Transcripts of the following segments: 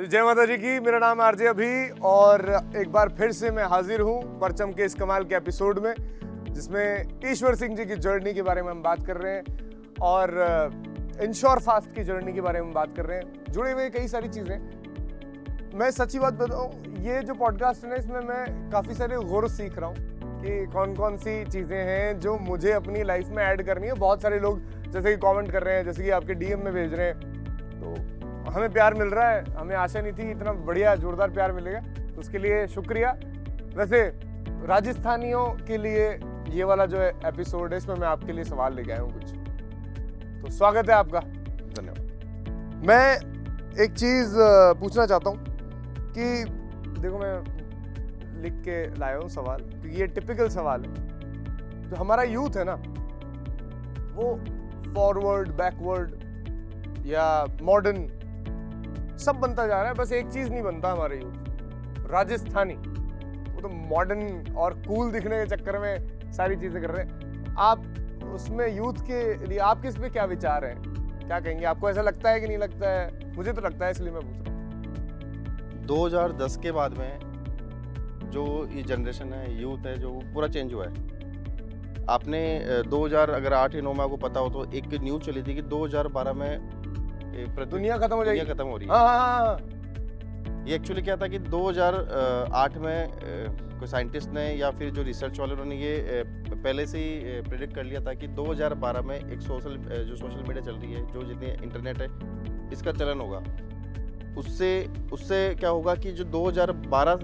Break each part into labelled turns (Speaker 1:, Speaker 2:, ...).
Speaker 1: जय माता जी की। मेरा नाम आरजे अभी और एक बार फिर से मैं हाजिर हूँ परचम के इस कमाल के एपिसोड में, जिसमें ईश्वर सिंह जी की जर्नी के बारे में हम बात कर रहे हैं और इंश्योर फास्ट की जर्नी के बारे में बात कर रहे हैं। जुड़े हुए कई सारी चीज़ें। मैं सच्ची बात बताऊँ, ये जो पॉडकास्ट है ना, इसमें मैं काफ़ी सारे गुर सीख रहा हूँ कि कौन कौन सी चीज़ें हैं जो मुझे अपनी लाइफ में ऐड करनी है। बहुत सारे लोग जैसे कि कमेंट कर रहे हैं, जैसे कि आपके डीएम में भेज रहे हैं, तो हमें प्यार मिल रहा है। हमें आशा नहीं थी इतना बढ़िया जोरदार प्यार मिलेगा, तो उसके लिए शुक्रिया। वैसे राजस्थानियों के लिए ये वाला जो एपिसोड है, इसमें मैं आपके लिए सवाल लेके आया हूँ कुछ, तो स्वागत है आपका। धन्यवाद। मैं एक चीज़ पूछना चाहता हूँ कि देखो, मैं लिख के लाया हूँ सवाल, क्योंकि ये टिपिकल सवाल है। जो हमारा यूथ है ना, वो फॉरवर्ड, बैकवर्ड या मॉडर्न सब बनता जा रहा है, बस एक चीज नहीं बनता हमारे यूथ, राजस्थानी। वो तो मॉडर्न और कूल दिखने के चक्कर में सारी चीजें कर रहे हैं। आप उसमें यूथ के लिए आपके इस पे क्या विचार हैं, क्या कहेंगे? आपको ऐसा लगता है कि नहीं लगता है? मुझे तो लगता है, इसलिए मैं पूछ रहा हूँ।
Speaker 2: 2010 के बाद में जो ये जनरेशन है, यूथ है, जो पूरा चेंज हुआ है। आपने 2000 अगर 8 या 9 में आपको पता हो तो एक न्यूज़ चली थी कि 2012 में
Speaker 1: दुनिया खत्म हो जाएगी,
Speaker 2: दुनिया खत्म हो रही है।
Speaker 1: हाँ।
Speaker 2: ये एक्चुअली क्या था कि 2008 में कोई साइंटिस्ट ने या फिर जो रिसर्च वाले, उन्होंने ये पहले से ही प्रेडिक्ट कर लिया था कि 2012 में एक सोशल मीडिया चल रही है, जो जितनी इंटरनेट है, इसका चलन होगा। उससे क्या होगा कि जो 2012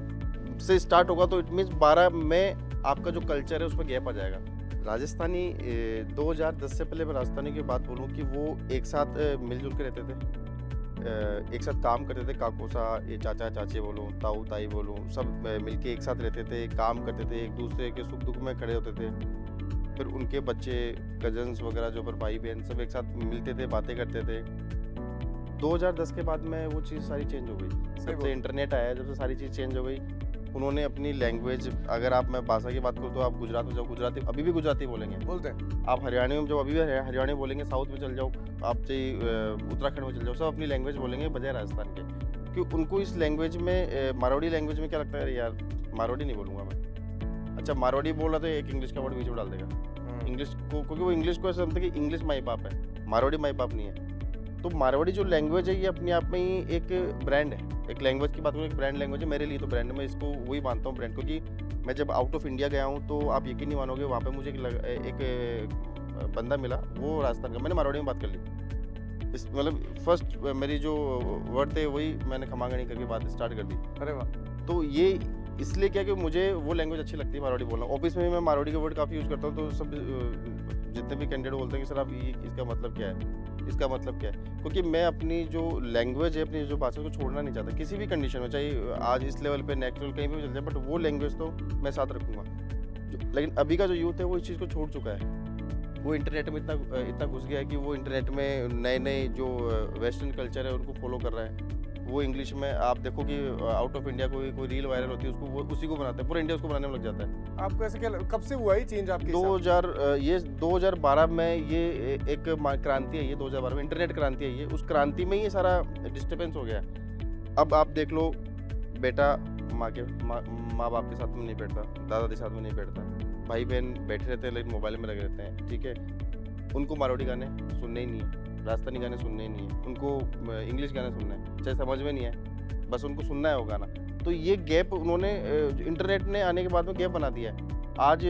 Speaker 2: से स्टार्ट होगा, तो इट मीन्स 12 में आपका जो कल्चर है उसमें गैप आ जाएगा। राजस्थानी 2010 से पहले मैं राजस्थानी की बात बोलूँ कि वो एक साथ मिलजुल के रहते थे, एक साथ काम करते थे। काकोसा, ये चाचा चाची बोलूँ, ताऊ ताई बोलूँ, सब मिलके एक साथ रहते थे, काम करते थे, एक दूसरे के सुख दुख में खड़े होते थे। फिर उनके बच्चे, कजन्स वगैरह, जो पर भाई बहन, सब एक साथ मिलते थे, बातें करते थे। 2010 के बाद में वो चीज़ सारी चेंज हो गई। जब से इंटरनेट आया, जब से सारी चीज़ चेंज हो गई। उन्होंने अपनी लैंग्वेज, अगर आप मैं भाषा की बात करूँ तो आप गुजरात में जाओ, गुजराती अभी भी गुजराती बोलते हैं। आप हरियाणा में जाओ, अभी भी हरियाणा बोलेंगे। साउथ में चल जाओ, आप चाहिए उत्तराखंड में चल जाओ, सब अपनी लैंग्वेज बोलेंगे बजाय राजस्थान के। क्योंकि उनको इस लैंग्वेज में, मारवाड़ी लैंग्वेज में क्या लगता है, यार मारवाड़ी नहीं बोलूँगा मैं। अच्छा, मारवाड़ी बोल रहा तो एक इंग्लिश का वर्ड बीच में डाल देगा इंग्लिश को, क्योंकि वो इंग्लिश को ऐसा समझते हैं कि इंग्लिश माई बाप है, मारवाड़ी माई बाप नहीं है। तो मारवाड़ी जो लैंग्वेज है, ये अपने आप में ही एक ब्रांड है। एक लैंग्वेज की बात करूँ, एक ब्रांड लैंग्वेज है मेरे लिए। तो ब्रांड में इसको वही मानता हूँ, ब्रांड। क्योंकि मैं जब आउट ऑफ इंडिया गया हूँ, तो आप यकीन नहीं मानोगे, वहाँ पे मुझे एक बंदा मिला, वो राजस्थान का। मैंने मारवाड़ी में बात कर ली। इस मतलब फर्स्ट मेरी जो वर्ड थे, वही मैंने खमांगणी करके बात स्टार्ट कर दी।
Speaker 1: अरे वाह।
Speaker 2: तो ये इसलिए क्या कि मुझे वो लैंग्वेज अच्छी लगती है, मारवाड़ी बोलना। ऑफिस में मैं मारवाड़ी के वर्ड काफ़ी यूज़ करता हूँ, तो सब जितने भी कैंडिडेट बोलते हैं कि सर आप इसका मतलब क्या है, इसका मतलब क्या है। क्योंकि मैं अपनी जो लैंग्वेज है, अपनी जो भाषा को छोड़ना नहीं चाहता किसी भी कंडीशन में, चाहे आज इस लेवल पे, नेक्स्ट लेवल कहीं भी चल जाए, बट वो लैंग्वेज तो मैं साथ रखूँगा। लेकिन अभी का जो यूथ है, वो इस चीज़ को छोड़ चुका है। वो इंटरनेट में इतना घुस गया है कि वो इंटरनेट में नए जो वेस्टर्न कल्चर है उनको फॉलो कर रहा है। वो इंग्लिश में, आप देखो कि आउट ऑफ इंडिया कोई रील वायरल होती है, उसको वो उसी को बनाते हैं, पूरा इंडिया उसको बनाने में लग जाता है।
Speaker 1: आपको ऐसे क्या, कब से हुआ ही चेंज आपके?
Speaker 2: 2012 में ये एक क्रांति है, ये 2012 में इंटरनेट क्रांति है। ये उस क्रांति में ये सारा डिस्टर्बेंस हो गया। अब आप देख लो, बेटा माँ बाप के साथ में नहीं बैठता, दादा के साथ में नहीं बैठता, भाई बहन बैठे रहते हैं लेकिन मोबाइल में लगे रहते हैं, ठीक है। उनको मारवाड़ी गाने सुनने ही नहीं है, राजस्थानी गाने सुनने ही नहीं है, उनको इंग्लिश गाने सुनना है, चाहे समझ में नहीं है, बस उनको सुनना है वो गाना। तो ये गैप उन्होंने, इंटरनेट ने आने के बाद में गैप बना दिया है। आज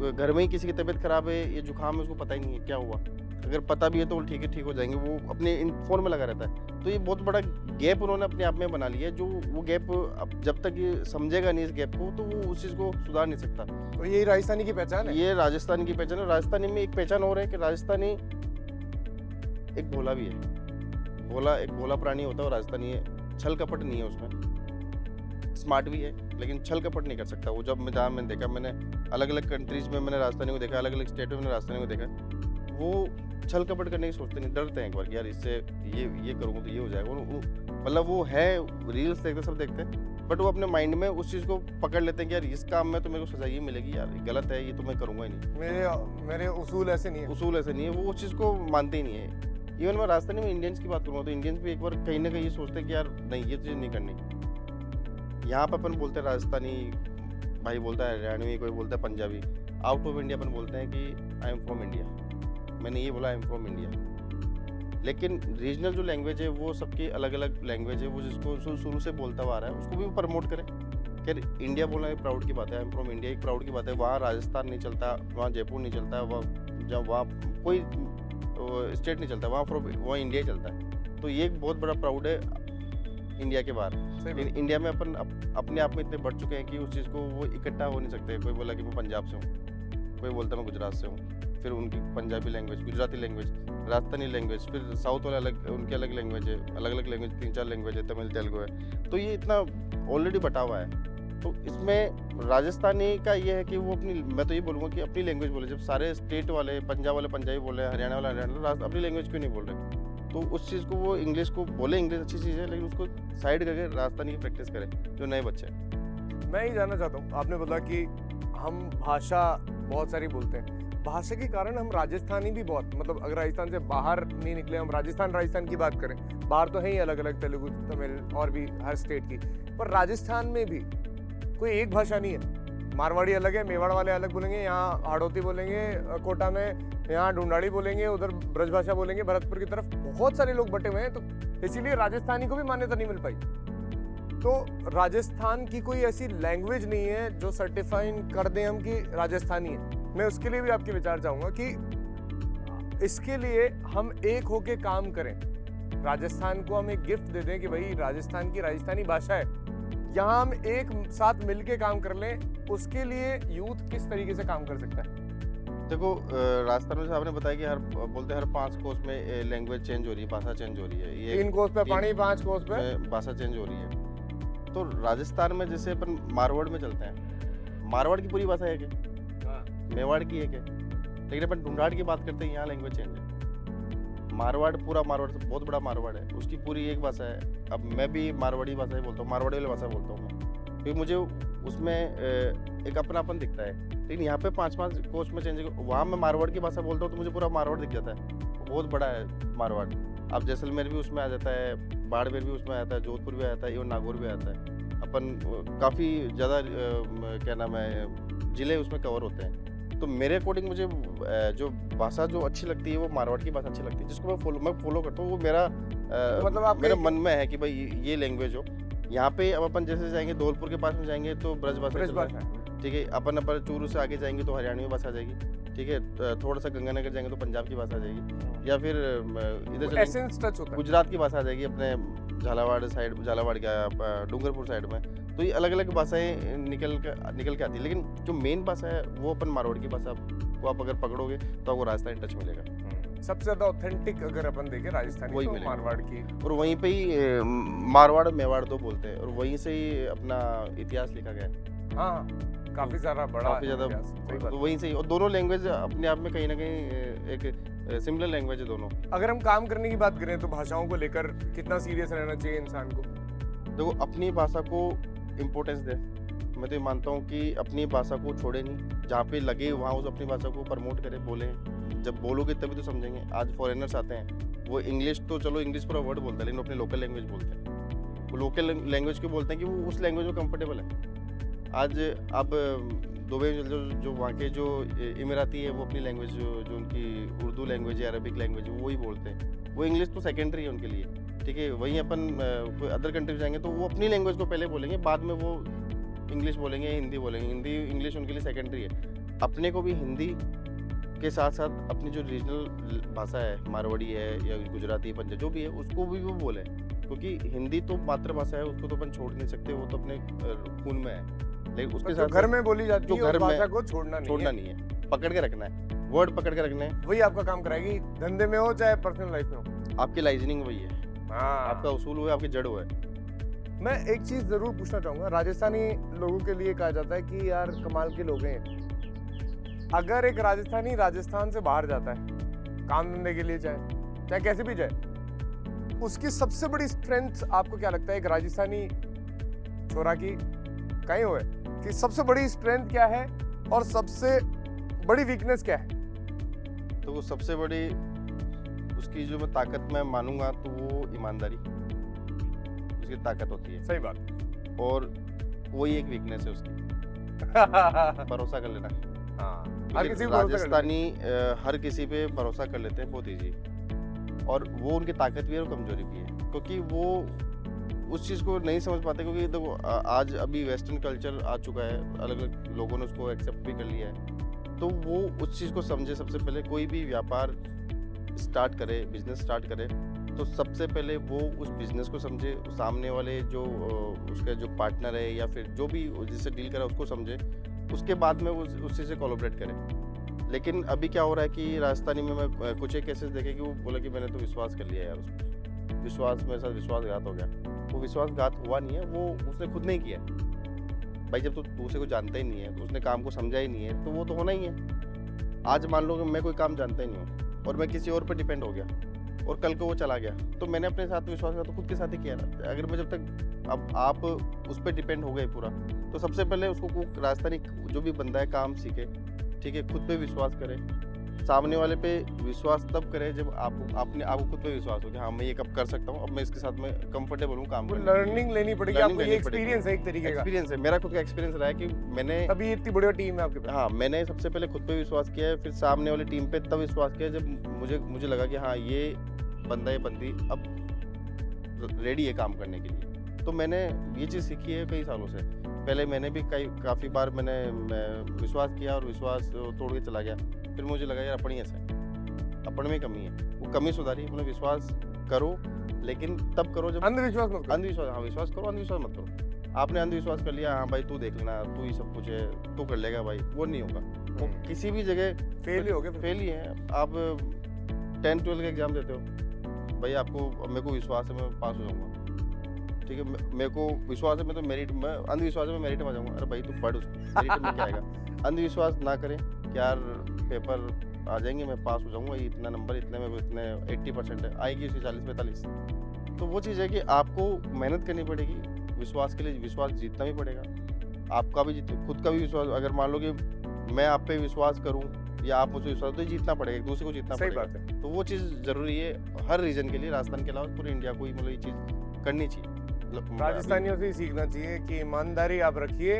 Speaker 2: घर में ही किसी की तबीयत खराब है, ये जुकाम है, उसको पता ही नहीं है क्या हुआ। अगर पता भी है तो ठीक हो जाएंगे, वो अपने फोन में लगा रहता है। तो ये बहुत बड़ा गैप उन्होंने अपने आप में बना लिया है, जो वो गैप अब जब तक ये समझेगा नहीं इस गैप को, तो वो उस चीज़ को सुधार नहीं सकता।
Speaker 1: तो यही राजस्थानी की पहचान है।
Speaker 2: ये राजस्थानी की पहचान है। राजस्थानी में एक पहचान और है कि राजस्थानी एक भोला भी है। एक भोला प्राणी होता है, और राजस्थानी है, छल कपट नहीं है उसमें। स्मार्ट भी है, लेकिन छल कपट नहीं कर सकता वो। जहाँ मैंने देखा, मैंने अलग अलग कंट्रीज में मैंने राजस्थानी को देखा, अलग अलग स्टेट में मैंने राजस्थानी को देखा, वो छल कपट करने की सोचते नहीं, डरते हैं एक बार, यार इससे ये करूँगा तो ये हो जाएगा। मतलब वो है, रील्स देखते, सब देखते हैं, बट वो अपने माइंड में उस चीज़ को पकड़ लेते हैं कि यार इस काम में तो मेरे को सजा ये मिलेगी, यार गलत है, ये तो मैं करूँगा ही नहीं।
Speaker 1: मेरे उसूल ऐसे नहीं है।
Speaker 2: वो उस चीज़ को मानते ही नहीं है। इवन मैं राजस्थानी में इंडियंस की बात करूँगा तो इंडियंस भी एक बार कहीं ना कहीं ये सोचते हैं कि यार नहीं ये चीज़ नहीं करनी। यहाँ पर अपन बोलते हैं राजस्थानी, भाई बोलता है हरियाणवी, कोई बोलता है पंजाबी। आउट ऑफ इंडिया अपन बोलते हैं कि आई एम फ्रॉम इंडिया। मैंने ये बोला आई एम फ्रॉम इंडिया। लेकिन रीजनल जो लैंग्वेज है वो सबकी अलग अलग लैंग्वेज है, वो जिसको शुरू से बोलता हुआ आ रहा है उसको भी प्रमोट करें। खैर इंडिया बोलना एक प्राउड की बात है, आई एम फ्रॉम इंडिया एक प्राउड की बात है। वहाँ राजस्थान नहीं चलता, वहाँ जयपुर नहीं चलता, वहाँ कोई स्टेट नहीं चलता, वहाँ इंडिया ही चलता है। तो ये एक बहुत बड़ा प्राउड है इंडिया के बाहर। लेकिन इंडिया में अपन अपने आप में इतने बढ़ चुके हैं कि उस चीज़ को वो इकट्ठा हो नहीं सकते। कोई बोला कि मैं पंजाब से हूँ, कोई बोलता मैं गुजरात से हूँ, फिर उनकी Punjabi language, Gujarati language, Rajasthani language, फिर साउथ वाले अलग, उनकी अलग लैंग्वेज है, अलग अलग लैंग्वेज 3-4 लैंग्वेज है, तमिल तेलुगु है। तो ये इतना ऑलरेडी बटा हुआ है। तो इसमें राजस्थानी का ये है कि वो अपनी, मैं तो ये बोलूँगा कि अपनी लैंग्वेज बोले। जब सारे स्टेट वाले, पंजाब वाले पंजाबी बोल रहे हैं, हरियाणा वाला हरियाणा, अपनी लैंग्वेज क्यों नहीं बोल रहे? तो उस चीज़ को वो इंग्लिश को बोले, इंग्लिश अच्छी चीज़ है, लेकिन उसको साइड करके राजस्थानी की प्रैक्टिस करें जो नए बच्चे हैं।
Speaker 1: मैं ये जानना चाहता हूँ, आपने बोला कि हम भाषा बहुत सारी बोलते हैं, भाषा के कारण हम राजस्थानी भी बहुत, मतलब अगर राजस्थान से बाहर नहीं निकले, हम राजस्थान की बात करें, बाहर तो है ही अलग अलग, तेलुगु, तमिल और भी हर स्टेट की, पर राजस्थान में भी कोई एक भाषा नहीं है। मारवाड़ी अलग है, मेवाड़ वाले अलग बोलेंगे, यहाँ हाड़ौती बोलेंगे, कोटा में यहाँ ढूंढाड़ी बोलेंगे, उधर ब्रजभाषा बोलेंगे, भरतपुर की तरफ बहुत सारे लोग बटे हुए हैं। तो इसीलिए राजस्थानी को भी मान्यता नहीं मिल पाई। तो राजस्थान की कोई ऐसी लैंग्वेज नहीं है जो सर्टिफाइड कर दें हम कि राजस्थानी है। मैं उसके लिए भी आपके विचार चाहूँगा कि इसके लिए हम एक होके काम करें, राजस्थान को हम एक गिफ्ट दे दें कि भाई राजस्थान की राजस्थानी भाषा है, यहाँ हम एक साथ मिलके काम कर लें। उसके लिए यूथ किस तरीके से काम कर सकता है?
Speaker 2: देखो राजस्थान में आपने बताया कि हर 5 कोस में लैंग्वेज चेंज हो रही है, भाषा चेंज हो रही है। ये
Speaker 1: 3 कोस पे पानी, 5 कोस पे
Speaker 2: भाषा चेंज हो रही है। तो राजस्थान में जैसे अपन मारवाड़ में चलते हैं, मारवाड़ की पूरी भाषा है क्या? मेवाड़ की है क्या? लेकिन अपन ढूंढाड़ की बात करते हैं, यहाँ लैंग्वेज चेंज है। मारवाड़, पूरा मारवाड़ से बहुत बड़ा मारवाड़ है, उसकी पूरी एक भाषा है। अब मैं भी मारवाड़ी भाषा ही बोलता हूँ, मारवाड़ी वाली भाषा बोलता हूँ मैं, क्योंकि मुझे उसमें एक अपनापन दिखता है। लेकिन यहाँ पे 5-5 कोस में चेंज, वहाँ मैं मारवाड़ की भाषा बोलता हूँ तो मुझे पूरा मारवाड़ दिख जाता है, बहुत बड़ा है मारवाड़। अब जैसलमेर भी उसमें आ जाता है, बाड़मेर भी उसमें आ जाता है, जोधपुर भी आ जाता है, इवन नागौर भी आता है। अपन काफ़ी ज़्यादा क्या नाम है, ज़िले उसमें कवर होते हैं। तो मेरे अकॉर्डिंग मुझे जो भाषा जो अच्छी लगती है वो मारवाड़ की भाषा अच्छी लगती है, जिसको मैं फॉलो करता हूँ। वो मेरा
Speaker 1: मतलब
Speaker 2: मेरे मन में है कि भाई ये लैंग्वेज हो। यहाँ पे अब अपन जैसे जाएंगे धौलपुर के पास में जाएंगे तो ब्रजभाषा, ठीक है। अपन चूरू से आगे जाएंगे तो हरियाणवी भाषा आ जाएगी, ठीक है। थोड़ा सा गंगानगर जाएंगे तो पंजाब की भाषा आ जाएगी, या फिर इधर
Speaker 1: एसेंस टच होता है,
Speaker 2: गुजरात की भाषा आ जाएगी, अपने झालावाड़ का डूंगरपुर साइड में। तो ये अलग अलग भाषाएं निकल के आती है, लेकिन जो मेन भाषा है वो अपन मारवाड़ की भाषा को आप अगर पकड़ोगे तो आपको राजस्थानी टच मिलेगा।
Speaker 1: सबसे ज्यादा ऑथेंटिक अगर अपन देखें राजस्थानी
Speaker 2: वही
Speaker 1: तो
Speaker 2: मिलेगा,
Speaker 1: मारवाड़ की।
Speaker 2: और वहीं पे ही मारवाड़ मेवाड़ दो बोलते हैं, और वहीं से ही अपना इतिहास लिखा गया है।
Speaker 1: हाँ, काफी सारा बड़ा,
Speaker 2: काफी ज्यादा, तो वहीं से ही। और दोनों लैंग्वेज अपने आप में कहीं ना कहीं एक सिमिलर लैंग्वेज है दोनों।
Speaker 1: अगर हम काम करने की बात करें तो भाषाओं को लेकर कितना सीरियस रहना चाहिए इंसान को?
Speaker 2: देखो, अपनी भाषा को इम्पोर्टेंस दे। मैं तो ये मानता हूँ कि अपनी भाषा को छोड़े नहीं, जहाँ पे लगे वहाँ उस अपनी भाषा को प्रमोट करें, बोलें। जब बोलोगे तभी तो समझेंगे। आज फॉरेनर्स आते हैं, वो इंग्लिश तो चलो इंग्लिश पूरा वर्ड बोलता है, लेकिन अपनी लोकल लैंग्वेज बोलते हैं। वो लोकल लैंग्वेज क्यों बोलते हैं कि वो उस लैंग्वेज में कंफर्टेबल है। आज अब दुबई में जो वहाँ के जो इमराती है, वो अपनी लैंग्वेज जो उनकी उर्दू लैंग्वेज है, अरबिक लैंग्वेज है, वो ही बोलते हैं। वो इंग्लिश तो सेकेंडरी है उनके लिए, ठीक है। वहीं अपन कोई अदर कंट्री जाएंगे तो वो अपनी लैंग्वेज को पहले बोलेंगे, बाद में वो इंग्लिश बोलेंगे, हिंदी बोलेंगे। हिंदी इंग्लिश उनके लिए सेकेंडरी है। अपने को भी हिंदी के साथ साथ अपनी जो रीजनल भाषा है, मारवाड़ी है या गुजराती, पंजाबी, जो भी है, उसको भी वो बोलें, क्योंकि हिंदी तो मातृभाषा है, उसको तो अपन छोड़ नहीं सकते, वो तो अपने खून में है। लेकिन उसके साथ
Speaker 1: घर में बोली जाती है,
Speaker 2: घर
Speaker 1: भाषा को छोड़ना
Speaker 2: नहीं है, पकड़ के रखना है, वर्ड पकड़ के रखना है।
Speaker 1: वही आपका काम कराएगी, धंधे में हो चाहे पर्सनल लाइफ में हो।
Speaker 2: आपकी लाइजनिंग वही है, आपका उसूल हुआ, आपकी जड़ हुआ है।
Speaker 1: मैं एक चीज जरूर पूछना चाहूंगा, राजस्थानी लोगों के लिए कहा जाता है कि यार कमाल के लोग हैं। अगर एक राजस्थानी राजस्थान से बाहर जाता है काम धंधे के लिए, चाहे कैसे भी जाए, उसकी सबसे बड़ी स्ट्रेंथ आपको क्या लगता है? एक राजस्थानी छोरा की कहीं हुए कि सबसे बड़ी स्ट्रेंथ क्या है और सबसे बड़ी वीकनेस क्या है?
Speaker 2: तो वो सबसे बड़ी उसकी जो मैं ताकत मैं मानूंगा तो वो ईमानदारी उसकी ताकत होती है।
Speaker 1: सही बात।
Speaker 2: और वही एक वीकनेस है उसकी, भरोसा कर लेना।
Speaker 1: हाँ, हर
Speaker 2: क्योंकि
Speaker 1: किसी को भरोसा कर लेते
Speaker 2: राजस्थानी हर किसी पे भरोसा कर लेते हैं बहुत ईजी, और वो उनकी ताकत भी है और कमजोरी भी है, क्योंकि वो उस चीज़ को नहीं समझ पाते। क्योंकि देखो आज अभी वेस्टर्न कल्चर आ चुका है, अलग अलग लोगों ने उसको एक्सेप्ट भी कर लिया है, तो वो उस चीज़ को समझे। सबसे पहले कोई भी व्यापार स्टार्ट करे, बिजनेस स्टार्ट करे, तो सबसे पहले वो उस बिजनेस को समझे, सामने वाले जो उसका जो पार्टनर है या फिर जो भी जिससे डील करे उसको समझे, उसके बाद में वो उसी से कोलैबोरेट करे। लेकिन अभी क्या हो रहा है कि राजस्थानी में मैं कुछ एक केसेस देखे कि वो बोला कि मैंने तो विश्वास कर लिया यार, उसको विश्वास, मेरे साथ विश्वासघात हो गया। वो विश्वासघात हुआ नहीं है, वो उसने खुद नहीं किया भाई। जब तो दूसरे को जानता ही नहीं है, तो उसने काम को समझा ही नहीं है, तो वो तो होना ही है। आज मान लो कि मैं कोई काम जानता ही नहीं हूँ और मैं किसी और पर डिपेंड हो गया और कल को वो चला गया, तो मैंने अपने साथ विश्वासघात तो खुद के साथ ही किया ना। अगर मैं जब तक अब आप उस पर डिपेंड हो गए पूरा, तो सबसे पहले उसको राजस्थानी जो भी बंदा है काम सीखे, ठीक है, खुद पे विश्वास करे। सामने वाले पे विश्वास तब करे जब आपको खुद पे विश्वास हो कि हाँ मैं ये कब कर सकता हूँ, अब मैं इसके साथ में कंफर्टेबल हूँ काम करने में।
Speaker 1: लर्निंग लेनी पड़ेगी आपको, ये एक्सपीरियंस है एक तरीके का।
Speaker 2: एक्सपीरियंस है, मेरा खुद का एक्सपीरियंस रहा है कि मैंने
Speaker 1: अभी इतनी बड़ी टीम है आपके पास।
Speaker 2: हाँ, मैंने सबसे पहले खुद पे विश्वास किया है, फिर सामने वाली टीम पे तब विश्वास किया जब मुझे लगा कि हाँ ये बंदा ये बंदी अब रेडी है काम करने के लिए। तो मैंने ये चीज़ सीखी है कई सालों से। पहले मैंने भी काफ़ी बार मैंने विश्वास किया और विश्वास तोड़ के चला गया, फिर मुझे लगा यार अपनी ऐसा अपन में कमी है, वो कमी सुधारी। अपने विश्वास करो, लेकिन तब करो जब
Speaker 1: अंधविश्वास मत करो।
Speaker 2: अंधविश्वास, हाँ विश्वास करो, अंधविश्वास मत करो। आपने अंधविश्वास कर लिया, हाँ भाई तू देख लेना, तू ही सब कुछ है, तू कर लेगा भाई, वो नहीं होगा। वो किसी भी जगह
Speaker 1: फेल ही हो गए,
Speaker 2: फेल ही है। आप 10-12 का एग्जाम देते हो भाई, आपको मेरे को विश्वास है मैं पास हो जाऊंगा, ठीक है, मेरे को विश्वास है मैं तो मेरिट में, अंधविश्वास है मैं मेरिट में आ जाऊंगा। अरे भाई तू पढ़, उसको मेरिट में क्या आएगा। अंधविश्वास ना करें कि यार पेपर आ जाएंगे मैं पास हो जाऊंगा, इतना नंबर इतने में, इतने 80% है, आएगी उसकी 40-45। तो वो चीज़ है कि आपको मेहनत करनी पड़ेगी, विश्वास के लिए विश्वास जीतना भी पड़ेगा। आपका भी खुद का भी विश्वास, अगर मान लो कि मैं आप पे विश्वास करूं या आप मुझे विश्वास, तो जीतना पड़ेगा, एक दूसरे को जीतना पड़ेगा।
Speaker 1: सही बात है।
Speaker 2: तो वो चीज़ जरूरी है हर रीजन के लिए, राजस्थान के अलावा पूरे इंडिया को ही मतलब ये चीज़ करनी चाहिए।
Speaker 1: राजस्थानियों से ही सीखना चाहिए कि ईमानदारी आप रखिए,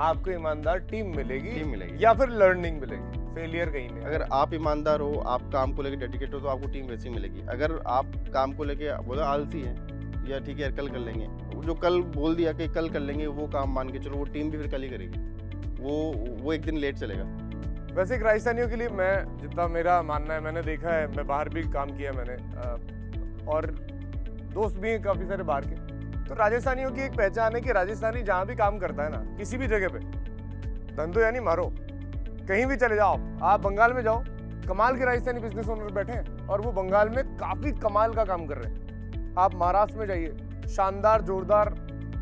Speaker 1: आपको ईमानदार टीम मिलेगी या फिर लर्निंग मिलेगी, फेलियर कहीं नहीं।
Speaker 2: अगर आप ईमानदार हो, आप काम को लेकर डेडिकेट हो, तो आपको टीम वैसी मिलेगी। अगर आप काम को लेके बोला आलसी है या ठीक है कल कर लेंगे, जो कल बोल दिया कि कल कर लेंगे, वो काम मान के चलो, वो टीम भी फिर कल ही करेगी, वो एक दिन लेट चलेगा।
Speaker 1: वैसे एक राजस्थानियों के लिए मैं जितना मेरा मानना है, मैंने देखा है, मैं बाहर भी काम किया मैंने, और दोस्त भी हैं काफ़ी सारे बाहर के, तो राजस्थानियों की एक पहचान है कि राजस्थानी जहाँ भी काम करता है ना, किसी भी जगह पे, धंधो यानी मारो, कहीं भी चले जाओ, आप बंगाल में जाओ, कमाल के राजस्थानी बिजनेस ओनर बैठे हैं और वो बंगाल में काफ़ी कमाल का काम कर रहे हैं। आप महाराष्ट्र में जाइए, शानदार जोरदार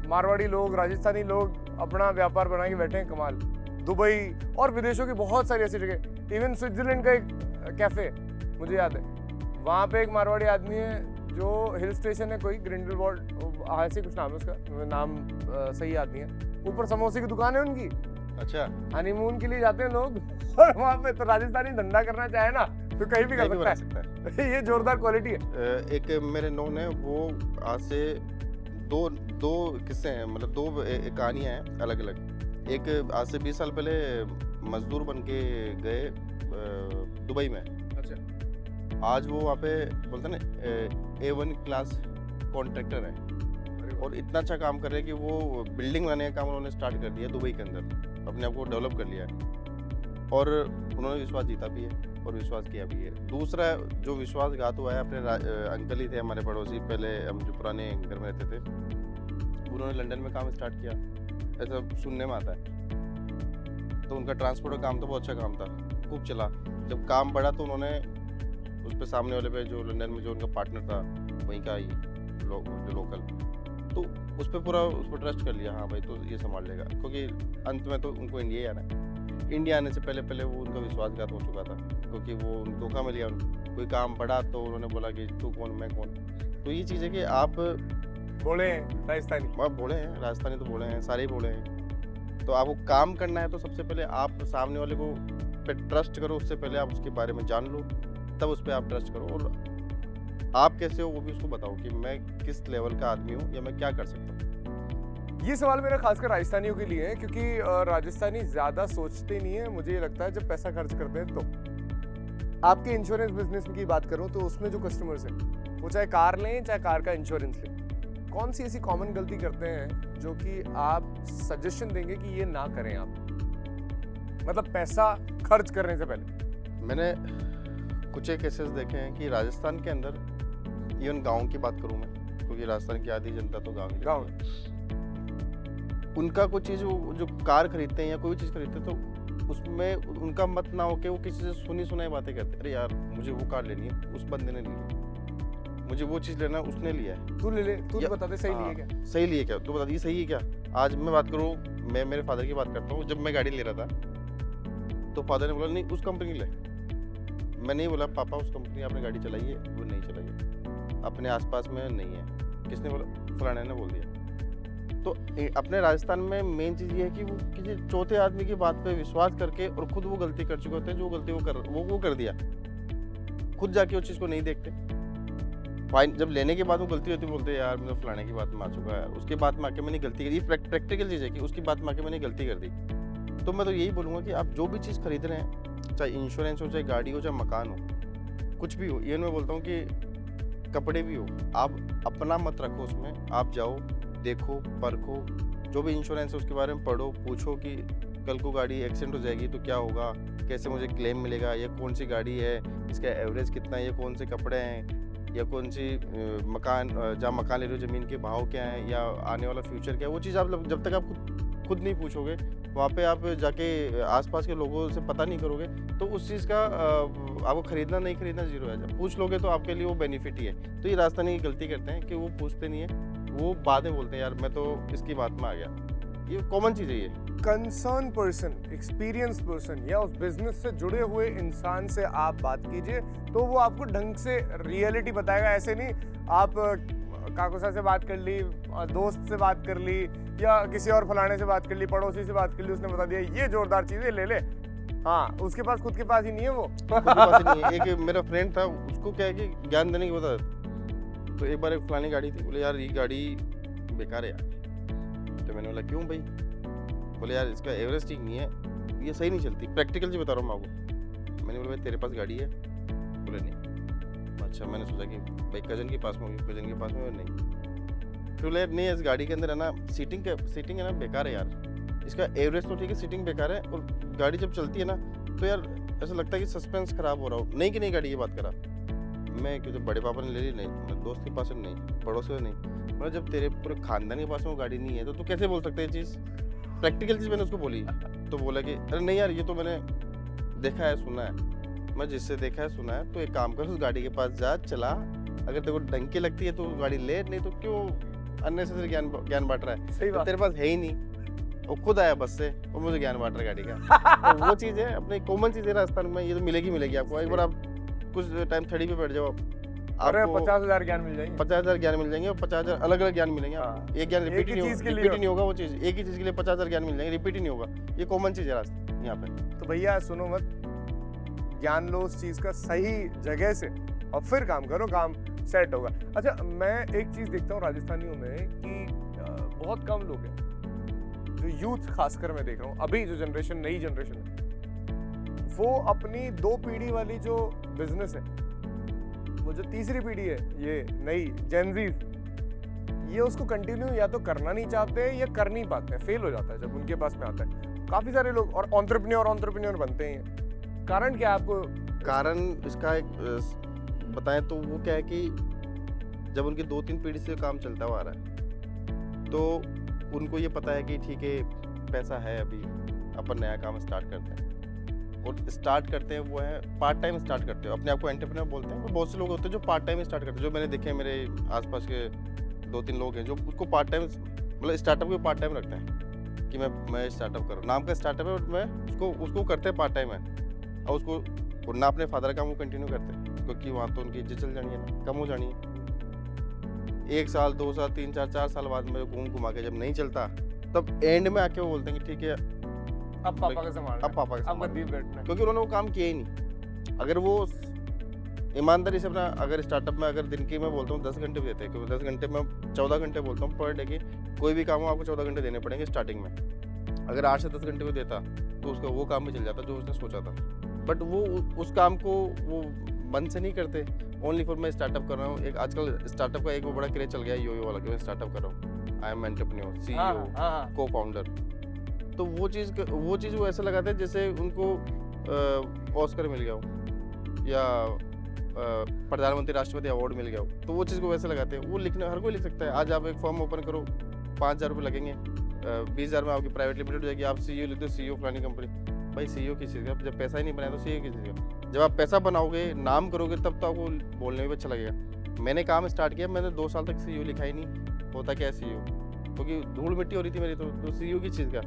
Speaker 1: मारवाड़ी लोग, राजस्थानी लोग अपना व्यापार बना के बैठे हैं, कमाल। दुबई और विदेशों की बहुत सारी ऐसी जगह, इवन स्विट्जरलैंड का एक कैफ़े मुझे याद है, वहाँ पे एक मारवाड़ी आदमी है जो हिल स्टेशन है कोई, ग्रिंडलवाल्ड ऐसे कुछ नाम है उसका, नाम सही याद नहीं है, ऊपर समोसे की दुकान है उनकी।
Speaker 2: अच्छा,
Speaker 1: हनीमून के लिए जाते हैं लोग और वहाँ पे तो राजस्थानी धंधा करना चाहे ना तो कहीं भी कर सकता है। ये जोरदार क्वालिटी है।
Speaker 2: एक मेरे नोन है, वो आज से दो किस्से हैं, मतलब दो कहानियाँ हैं अलग अलग। एक आज से 20 साल पहले मजदूर बन के गए दुबई में।
Speaker 1: अच्छा।
Speaker 2: आज वो वहाँ पे बोलते हैं ना A1 क्लास कॉन्ट्रैक्टर है और इतना अच्छा काम कर रहे हैं कि वो बिल्डिंग बनाने का काम उन्होंने स्टार्ट कर दिया दुबई के अंदर, अपने आप को डेवलप कर लिया है और उन्होंने विश्वास जीता भी है और विश्वास किया भी है। दूसरा जो विश्वासघात हुआ है, अपने अंकल ही थे हमारे पड़ोसी, पहले हम जो पुराने घर में रहते थे, उन्होंने लंदन में काम स्टार्ट किया, ऐसा सुनने में आता है। तो उनका ट्रांसपोर्ट का काम तो बहुत अच्छा काम था, खूब चला। जब काम बढ़ा तो उन्होंने उस पर सामने वाले पे जो लंदन में जो उनका पार्टनर था वहीं का ही जो लोकल, तो उस पर ट्रस्ट कर लिया, हाँ भाई तो ये संभाल लेगा, क्योंकि अंत में तो उनको इंडिया ही आना है। इंडिया आने से पहले वो उनका विश्वासघात हो चुका था, क्योंकि वो धोखा मिल गया उनको। कोई काम बढ़ा तो उन्होंने बोला कि तू कौन मैं कौन। तो ये चीज़ है कि आप
Speaker 1: बोले हैं राजस्थानी,
Speaker 2: आप बोले हैं राजस्थानी, तो बोले हैं सारे ही बोले हैं। तो आपको काम करना है तो सबसे पहले आप सामने वाले को पे ट्रस्ट करो, उससे पहले आप उसके बारे में जान लो, तब उस पर आप ट्रस्ट करो। और आप कैसे हो वो भी उसको बताओ कि मैं किस लेवल का आदमी हूँ या मैं क्या कर सकता हूँ।
Speaker 1: ये सवाल मेरा खासकर राजस्थानियों के लिए है, क्योंकि राजस्थानी ज्यादा सोचते नहीं है, मुझे ये लगता है जब पैसा खर्च करते हैं तो। आपके इंश्योरेंस बिजनेस की बात करूं तो उसमें जो कस्टमर्स हैं वो चाहे कार लें चाहे कार का इंश्योरेंस लें, कौन सी ऐसी कॉमन गलती करते हैं जो कि आप सजेशन देंगे कि ये ना करें आप, मतलब पैसा खर्च करने से पहले?
Speaker 2: मैंने कुछ एक केसेस देखे हैं कि राजस्थान के अंदर, इवन गांव की बात करूं मैं, क्योंकि राजस्थान की आधी जनता तो गांव
Speaker 1: में,
Speaker 2: उनका कोई चीज़ जो कार खरीदते हैं या कोई चीज़ खरीदते हैं तो उसमें उनका मत ना हो कि वो किसी से सुनी सुनाई बातें करते हैं। अरे यार मुझे वो कार लेनी है, उस बंदे ने ली है, मुझे वो चीज़ लेना है, उसने लिया है,
Speaker 1: तू ले ले, तू बता दे सही लिए क्या,
Speaker 2: सही लिए क्या, तू बता दी सही है क्या। आज मैं बात करूँ, मैं मेरे फादर की बात करता हूँ, जब मैं गाड़ी ले रहा था तो फादर ने बोला नहीं उस कंपनी ले। मैं नहीं बोला पापा उस कंपनी आपने गाड़ी चलाई है, वो नहीं चलाई है, अपने आसपास में नहीं है, किसने बोला, फलाने ने बोल दिया। तो अपने राजस्थान में मेन चीज़ ये है कि वो किसी चौथे आदमी की बात पे विश्वास करके और खुद वो गलती कर चुके होते हैं, जो गलती वो कर दिया, खुद जाके उस चीज़ को नहीं देखते। फाइन जब लेने के बाद वो गलती होती है बोलते हैं यार मैं तो फलाने की बात में आ चुका है, उसके बाद में आके मैंने गलती करी। प्रैक्टिकल चीज़ है कि उसकी बात में आके मैंने गलती कर दी। तो मैं तो यही बोलूँगा कि आप जो भी चीज़ खरीद रहे हैं, चाहे इंश्योरेंस हो, चाहे गाड़ी हो, चाहे मकान हो, कुछ भी हो, इवन मैं बोलता हूँ कि कपड़े भी हो, आप अपना मत रखो उसमें, आप जाओ देखो परखो, जो भी इंश्योरेंस है उसके बारे में पढ़ो, पूछो कि कल को गाड़ी एक्सीडेंट हो जाएगी तो क्या होगा, कैसे मुझे क्लेम मिलेगा, ये कौन सी गाड़ी है, इसका एवरेज कितना है, ये कौन से कपड़े हैं, या कौन सी मकान, जहाँ मकान ले रहे हो ज़मीन के भाव क्या है, या आने वाला फ्यूचर क्या है, वो चीज़ आप जब तक आप खुद नहीं पूछोगे, वहाँ पे आप जाके आसपास के लोगों से पता नहीं करोगे, तो उस चीज़ का आपको खरीदना नहीं खरीदना जीरो है। जब पूछ लोगे तो आपके लिए वो बेनिफिट ही है। तो ये राजस्थानी की गलती करते हैं कि वो पूछते नहीं है, वो बाद में बोलते हैं यार मैं तो इसकी बात में आ गया। ये कॉमन चीज़ है। ये
Speaker 1: कंसर्न पर्सन, एक्सपीरियंस पर्सन या उस बिजनेस से जुड़े हुए इंसान से आप बात कीजिए तो वो आपको ढंग से रियलिटी बताएगा। ऐसे नहीं आप काकोसा से बात कर ली, दोस्त से बात कर ली, या किसी और फलाने से बात कर ली, पड़ोसी से बात कर ली, उसने बता दिया ये जोरदार चीज़ है ले ले, हाँ उसके पास खुद के पास ही नहीं है वो
Speaker 2: खुद के पास ही नहीं है। एक मेरा फ्रेंड था, उसको क्या है कि ज्ञान देने की बता, तो एक बार एक फलानी गाड़ी थी, बोले यार ये गाड़ी बेकार है यार। तो मैंने बोला क्यों भाई? बोले यार इसका एवरेज ठीक नहीं है, ये सही नहीं चलती, प्रैक्टिकल जी बता रहा हूँ मैं आपको। मैंने बोला भाई तेरे पास गाड़ी है? बोले नहीं। अच्छा मैंने सोचा कि भाई कजन के पास में होगी, कजन के पास में नहीं। फिर बोले नहीं इस गाड़ी के अंदर है ना सीटिंग है ना बेकार है यार, इसका एवरेज तो ठीक है, सीटिंग बेकार है, और गाड़ी जब चलती है ना तो यार ऐसा लगता है कि सस्पेंस खराब हो रहा हो। नहीं कि नहीं गाड़ी की बात करा मैं, क्योंकि बड़े पापा ने ले ली, नहीं मैं दोस्त के पास नहीं, पड़ोसी में नहीं। मतलब जब तेरे पूरे खानदान के पास में वो गाड़ी नहीं है तो तू कैसे बोल सकते हैं चीज़? प्रैक्टिकल चीज़ मैंने उसको बोली तो बोला कि अरे नहीं यार ये तो मैंने देखा है सुना है। मैं जिससे देखा है सुना है तो एक काम कर, उस गाड़ी के पास जा, चला, अगर तेरे को ढंग की लगती है तो गाड़ी ले, नहीं तो क्यों अननेसेसरी ज्ञान बांट रहा है?
Speaker 1: सही बात।
Speaker 2: तेरे पास है ही नहीं, वो खुद आया बस से और मुझे ज्ञान बांट रहा है गाड़ी का। तो वो चीज़ है, अपनी कॉमन चीज़ है राजस्थान में, ये तो मिलेगी आपको। एक बार आप कुछ टाइम 30 पे बैठ जाओ,
Speaker 1: आपको 50,000 ज्ञान मिल जाएंगे,
Speaker 2: 50,000 ज्ञान मिल जाएंगे, और 50,000 अलग ज्ञान मिलेंगे। एक ज्ञान रिपीट ही नहीं होगा वो चीज़, एक ही चीज़ के लिए 50,000 ज्ञान मिल जाएंगे, रिपीट ही नहीं होगा। ये कॉमन चीज़ है रास्ते यहाँ पे।
Speaker 1: तो भैया सुनो मत, ज्ञान लो उस चीज़ का सही जगह से और फिर काम करो, काम सेट होगा। अच्छा मैं एक चीज़ देखता हूँ राजस्थानियों में कि बहुत कम लोग हैं, जो यूथ खासकर मैं देख रहा हूँ, अभी जो जनरेशन नई जनरेशन है, वो अपनी 2 पीढ़ी वाली जो बिजनेस है, वो जो तीसरी पीढ़ी है ये नई जेनजीज, ये उसको कंटिन्यू या तो करना नहीं चाहते या कर नहीं पाते हैं, फेल हो जाता है जब उनके पास में आता है। काफ़ी सारे लोग और एंटरप्रेन्योर बनते हैं। कारण क्या है आपको?
Speaker 2: कारण इसका एक बताएं तो वो क्या है कि जब उनकी 2-3 पीढ़ी से काम चलता हुआ आ रहा है तो उनको ये पता है कि ठीक है पैसा है, अभी अपन नया काम स्टार्ट करते हैं, और स्टार्ट करते हैं वो है पार्ट टाइम स्टार्ट करते हो, अपने आप को एंटरप्रेन्योर बोलते हैं। और बहुत से लोग होते हैं जो पार्ट टाइम स्टार्ट करते हैं, जो मैंने देखे मेरे आसपास के 2-3 लोग हैं जो उसको पार्ट टाइम, मतलब स्टार्टअप को पार्ट टाइम रखते हैं कि मैं स्टार्टअप करूँ, नाम का स्टार्टअप है, और मैं उसको करते हैं पार्ट टाइम है, और उसको ना अपने फादर का वो कंटिन्यू करते हैं, क्योंकि वहाँ तो उनकी इज्जत चल जानी है ना, कम हो जानी है। 1 साल 2 साल 3 4 साल बाद में घुमा के जब नहीं चलता, तब एंड में आके वो बोलते हैं कि ठीक है
Speaker 1: अब पापा का संभालना,
Speaker 2: अब पापा का
Speaker 1: अब गद्दी पे बैठना,
Speaker 2: क्योंकि उन्होंने वो काम किया ही नहीं। अगर वो ईमानदारी से अपना, अगर स्टार्टअप में अगर दिन की मैं बोलता हूँ 10 घंटे भी देते हैं, क्योंकि 10 घंटे में 14 घंटे बोलता हूँ पर डे की, कोई भी काम हो आपको 14 घंटे देने पड़ेंगे स्टार्टिंग में। अगर 8 से 10 घंटे को देता तो उसका वो काम भी चल जाता जो उसने सोचा था, बट वो उस काम को वो मन से नहीं करते, ओनली फॉर मैं स्टार्टअप कर रहा हूँ। एक आजकल स्टार्टअप का एक वो बड़ा क्रेज चल गया है यो वाला, कि मैं स्टार्टअप कर रहा हूँ, आई एम एंटरप्रेन्योर, CEO, को फाउंडर। तो वो चीज़ वो ऐसा लगाते हैं जैसे उनको ऑस्कर मिल गया हो या प्रधानमंत्री राष्ट्रपति अवार्ड मिल गया हो, तो वो चीज़ को वैसे लगाते हैं। वो लिखना हर कोई लिख सकता है। आज आप एक फॉर्म ओपन करो, 5,000 रुपये लगेंगे, 20,000 में आपकी प्राइवेट लिमिटेड हो जाएगी। आप CEO लिख दो, CEO फलानी कंपनी। भाई CEO किस चीज़ का? जब पैसा ही नहीं बनाया तो CEO किस चीज़ का? जब आप पैसा बनाओगे, नाम करोगे, तब तो आपको बोलने में भी अच्छा लगेगा। मैंने काम स्टार्ट किया, मैंने 2 साल तक CEO लिखा ही नहीं। होता क्या है CEO? क्योंकि धूल मिट्टी हो रही थी मेरी, तो CEO की चीज़ का।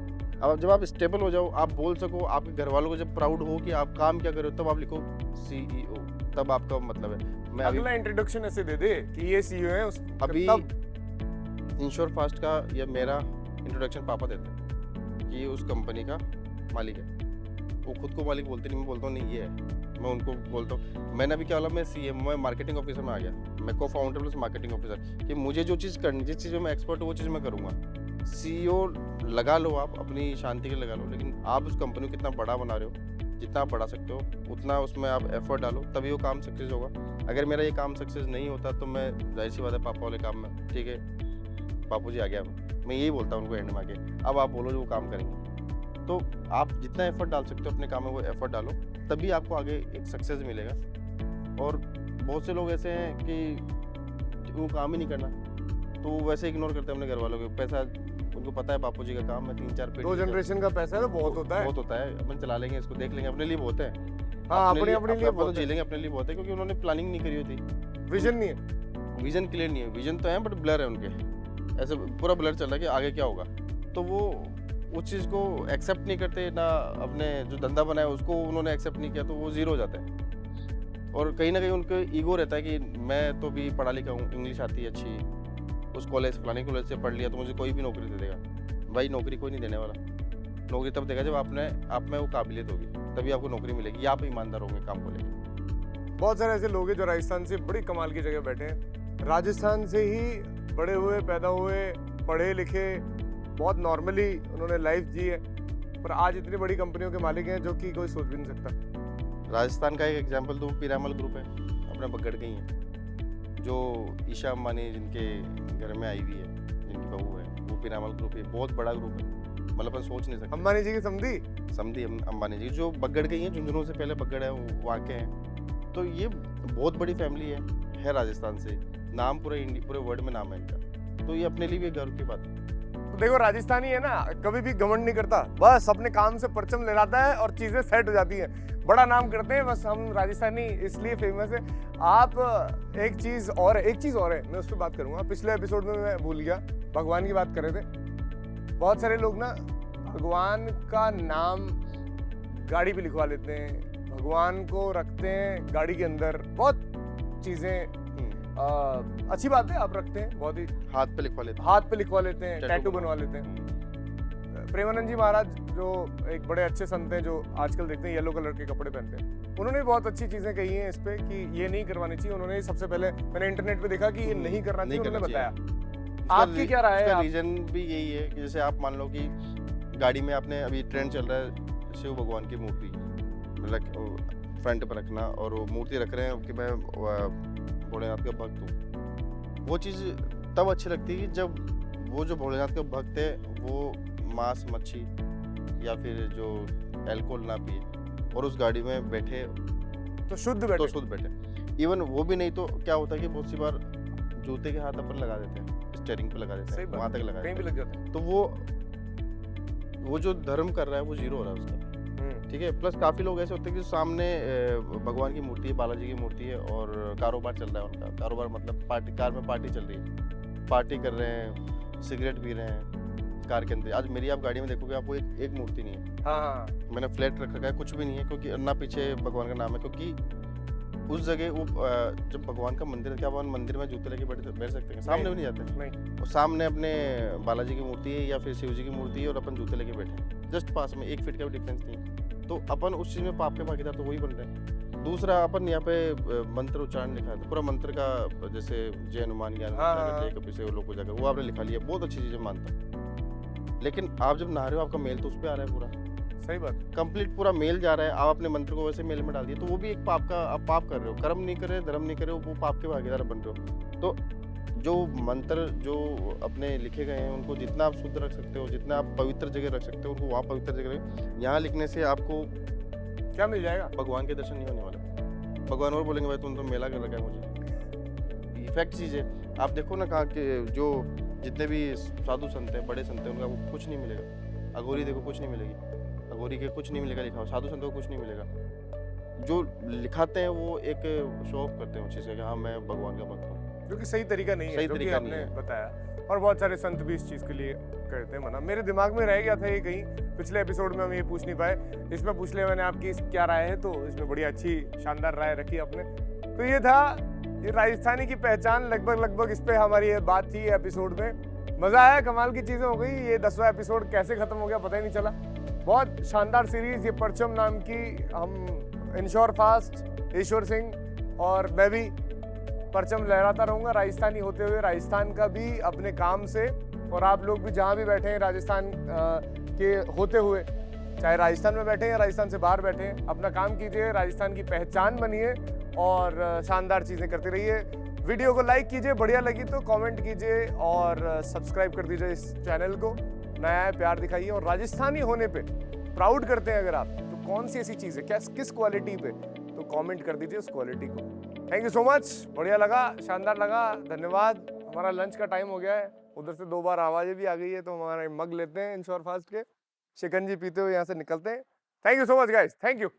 Speaker 2: अब जब आप स्टेबल हो जाओ, आप बोल सको, आपके घर वालों को जब प्राउड हो कि आप काम क्या कर रहे हो, तब आप लिखो CEO, तब आपका मतलब है। मैं
Speaker 1: अगला इंट्रोडक्शन ऐसे दे दे कि ये CEO है
Speaker 2: अभी
Speaker 1: तब
Speaker 2: इंश्योर फास्ट का या मेरा इंट्रोडक्शन पापा देते हैं कि ये उस कंपनी का मालिक है। वो खुद को मालिक बोलते नहीं, मैं बोलता हूँ नहीं ये है, मैं उनको बोलता हूँ। मैंने अभी क्या बोला, मैं CM मैं मार्केटिंग ऑफिसर में आ गया, मैं को फाउंडर प्लस मार्केटिंग ऑफिसर, कि मुझे जो चीज़ करनी, जिस चीज़ में मैं एक्सपर्ट हूँ वो चीज़ मैं करूँगा। CEO लगा लो, आप अपनी शांति के लिए लगा लो, लेकिन आप उस कंपनी को कितना बड़ा बना रहे हो, जितना आप बढ़ा सकते हो उतना उसमें आप एफर्ट डालो, तभी वो काम सक्सेस होगा। अगर मेरा ये काम सक्सेस नहीं होता तो मैं, जाहिर सी बात है, पापा वाले काम में, ठीक है बापू जी आ गया, मैं यही बोलता हूँ उनको एंड में आके, अब आप बोलो जो वो काम करेंगे। तो आप जितना एफर्ट डाल सकते हो अपने काम में, वो एफर्ट डालो, तभी आपको आगे एक सक्सेस मिलेगा। और बहुत से लोग ऐसे हैं कि वो काम ही नहीं करना, तो वो वैसे इग्नोर करते हैं अपने घर वालों को। पैसा उनको पता है बापू जी का काम है, 3-4 पेटी,
Speaker 1: 2 जनरेशन का पैसा है तो बहुत होता है,
Speaker 2: बहुत होता है, अपन चला लेंगे, इसको देख लेंगे, अपने लिए बहुत है।
Speaker 1: हाँ, अपने लिए
Speaker 2: बहुत जी लेंगे, अपने लिए बहुत है, क्योंकि उन्होंने प्लानिंग नहीं करी होती,
Speaker 1: विजन नहीं है,
Speaker 2: विजन क्लियर नहीं है। विजन तो है बट ब्लर है उनके, ऐसे पूरा ब्लर चल रहा है कि आगे क्या होगा। तो वो उस चीज़ को एक्सेप्ट नहीं करते ना, अपने जो धंधा बनाया उसको उन्होंने एक्सेप्ट नहीं किया, तो वो जीरो हो जाता है। और कहीं ना कहीं उनके ईगो रहता है कि मैं तो भी पढ़ा लिखा हूँ, इंग्लिश आती है अच्छी, उस कॉलेज फलानी कॉलेज से पढ़ लिया तो मुझे कोई भी नौकरी दे देगा। भाई नौकरी कोई नहीं देने वाला, नौकरी तब देगा जब आप में वो काबिलियत होगी, तभी आपको नौकरी मिलेगी, या आप ईमानदार होंगे काम को लेकर।
Speaker 1: बहुत सारे ऐसे लोग हैं जो राजस्थान से बड़ी कमाल की जगह बैठे हैं, राजस्थान से ही बड़े हुए, पैदा हुए, पढ़े लिखे, बहुत नॉर्मली उन्होंने लाइफ जी है, पर आज इतनी बड़ी कंपनियों के मालिक हैं जो कि कोई सोच भी नहीं सकता।
Speaker 2: राजस्थान का एक एग्जांपल दूँ, पीरामल ग्रुप है, अपना बगड़ गई है, जो ईशा अंबानी जिनके घर में आई हुई है, जिनकी बहू है, वो पीरामल ग्रुप है, बहुत बड़ा ग्रुप है, मतलब अपन सोच नहीं सकते।
Speaker 1: अंबानी जी की समधी
Speaker 2: अंबानी जी जो बगड़ गई हैं, झुंझुनू से पहले बगड़ है, वो वाक़े हैं। तो ये बहुत बड़ी फैमिली है राजस्थान से, नाम पूरे वर्ल्ड में नाम है इनका, तो ये अपने लिए भी गर्व की बात है।
Speaker 1: तो देखो, राजस्थानी है ना, कभी भी घमंड नहीं करता, बस अपने काम से परचम लहराता है और चीजें सेट हो जाती हैं, बड़ा नाम करते हैं। बस हम राजस्थानी इसलिए फेमस है। आप एक चीज और है, मैं उस पर बात करूंगा। पिछले एपिसोड में मैं भूल गया, भगवान की बात कर रहे थे। बहुत सारे लोग ना भगवान का नाम गाड़ी पे लिखवा लेते हैं, भगवान को रखते हैं गाड़ी के अंदर, बहुत चीजें अच्छी बात है, आप रखते हैं, बहुत ही
Speaker 2: हाथ पे लिखवा लेते हैं,
Speaker 1: टैटू बनवा लेते हैं। प्रेमानंद जी महाराज जो एक बड़े अच्छे संत हैं, जो आजकल देखते हैं येलो कलर के कपड़े पहनते हैं, उन्होंने भी बहुत अच्छी चीजें कही हैं इस पे कि ये नहीं करवानी चाहिए। उन्होंने सबसे पहले, मैंने इंटरनेट पे देखा कि ये नहीं करना चाहिए, उन्होंने बताया। आपकी क्या राय है?
Speaker 2: रीजन भी यही है कि जैसे आप मान लो कि गाड़ी में आपने, अभी ट्रेंड चल रहा है शिव भगवान की मूर्ति मतलब फ्रंट पर रखना, और वो मूर्ति रख रहे हैं कि मैं भोलेनाथ का भक्त हूँ। वो चीज़ तब अच्छी लगती है जब वो जो भोलेनाथ का भक्त है वो मांस मच्छी या फिर जो अल्कोहल ना पिए और उस गाड़ी में बैठे
Speaker 1: तो शुद्ध बैठे।
Speaker 2: इवन वो भी नहीं तो क्या होता है कि बहुत सी बार जूते के हाथ अपन लगा देते हैं, स्टीयरिंग पे लगा देते हैं, वहाँ तक लगा
Speaker 1: कहीं भी लग जाता है,
Speaker 2: तो वो जो धर्म कर रहा है वो जीरो हो रहा है उसका। ठीक है। प्लस काफ़ी लोग ऐसे होते हैं कि सामने भगवान की मूर्ति है, बालाजी की मूर्ति है, और कारोबार चल रहा है उनका। कारोबार मतलब पार्टी, कार में पार्टी चल रही है, पार्टी कर रहे हैं, सिगरेट पी रहे हैं कार के अंदर। आज मेरी आप गाड़ी में देखोगे, आपको एक मूर्ति नहीं है।
Speaker 1: हाँ,
Speaker 2: मैंने फ्लैट रख रखा है, कुछ भी नहीं है, क्योंकि ना पीछे भगवान का नाम है। क्योंकि उस जगह वो जब भगवान का मंदिर है, क्या भगवान मंदिर में जूते लेके बैठ सकते हैं? सामने भी नहीं जाते।
Speaker 1: नहीं,
Speaker 2: और सामने अपने बालाजी की मूर्ति है या फिर शिव जी की मूर्ति है, और अपन जूते लेके बैठे हैं, जस्ट पास में 1 फीट का भी डिफरेंस नहीं है। तो अपन उस चीज़ में पाप के भागीदार तो वही बन रहे हैं। दूसरा अपन यहाँ पे मंत्र उच्चारण लिखा है, पूरा मंत्र का जैसे जय हनुमान ज्ञान जय कपि से लोग पूजा कर, वो आपने लिखा लिया, बहुत अच्छी चीजें मानता हूँ। लेकिन आप जब नहा रहे हो आपका मेल तो उस पर आ रहा है पूरा,
Speaker 1: सही बात,
Speaker 2: कंप्लीट पूरा मेल जा रहा है, आप अपने मंत्र को वैसे मेल में डाल दिए तो वो भी एक पाप का, आप पाप कर रहे हो, कर्म नहीं कर रहे, धर्म नहीं कर रहे हो, वो पाप के भागीदार बन रहे हो। तो जो मंत्र जो अपने लिखे गए हैं उनको जितना आप शुद्ध रख सकते हो, जितना आप पवित्र जगह रख सकते हो, उनको वहाँ पवित्र जगह, यहाँ लिखने से आपको
Speaker 1: क्या मिल जाएगा?
Speaker 2: भगवान के दर्शन नहीं होने वाले। भगवान और बोलेंगे भाई तुम तो मेला कर रखा है मुझे। इफेक्ट चीज़ है, आप देखो ना कहाँ के जो जितने भी साधु संत हैं, बड़े संत हैं, उनका वो कुछ नहीं मिलेगा। अघोरी देखो कुछ नहीं मिलेगी, अघोरी के कुछ नहीं मिलेगा लिखा हो, साधु संतों को कुछ नहीं मिलेगा। जो लिखाते हैं वो एक शो ऑफ करते हैं उस चीज़ का कि हाँ मैं भगवान का भक्त हूँ,
Speaker 1: जो कि सही तरीका नहीं है,
Speaker 2: सही
Speaker 1: जो कि
Speaker 2: तरीका
Speaker 1: आपने
Speaker 2: नहीं है।
Speaker 1: बताया। और बहुत सारे संत भी इस चीज़ के लिए करते हैं मना। मेरे दिमाग में रह गया था ये, कहीं पिछले एपिसोड में हम ये पूछ नहीं पाए, इसमें पूछ लिया मैंने आपकी क्या राय है, तो इसमें बड़ी अच्छी शानदार राय रखी आपने। तो ये था ये राजस्थानी की पहचान, लगभग इस पे हमारी ये बात थी एपिसोड में। मज़ा आया, कमाल की चीज़ें हो गई। ये 10वां एपिसोड कैसे ख़त्म हो गया पता ही नहीं चला। बहुत शानदार सीरीज़, ये परचम नाम की, हम इंश्योर फास्ट, ईश्वर सिंह और मैं भी परचम लहराता रहूँगा राजस्थानी होते हुए, राजस्थान का भी अपने काम से, और आप लोग भी जहाँ भी बैठे हैं राजस्थान के होते हुए, चाहे राजस्थान में बैठे हैं या राजस्थान से बाहर बैठे हैं, अपना काम कीजिए, राजस्थान की पहचान बनिए और शानदार चीज़ें करते रहिए। वीडियो को लाइक कीजिए, बढ़िया लगी तो कमेंट कीजिए और सब्सक्राइब कर दीजिए इस चैनल को। नया है, प्यार दिखाइए, और राजस्थानी होने पे प्राउड करते हैं अगर आप, तो कौन सी ऐसी चीज़ है, किस क्वालिटी पे, तो कमेंट कर दीजिए उस क्वालिटी को। थैंक यू सो मच, बढ़िया लगा, शानदार लगा, धन्यवाद। हमारा लंच का टाइम हो गया है, उधर से 2 बार आवाज़ें भी आ गई है, तो हमारा मग लेते हैं इंश्योर फास्ट के, शिकंजी पीते हुए यहाँ से निकलते हैं। Thank you so much guys, thank you.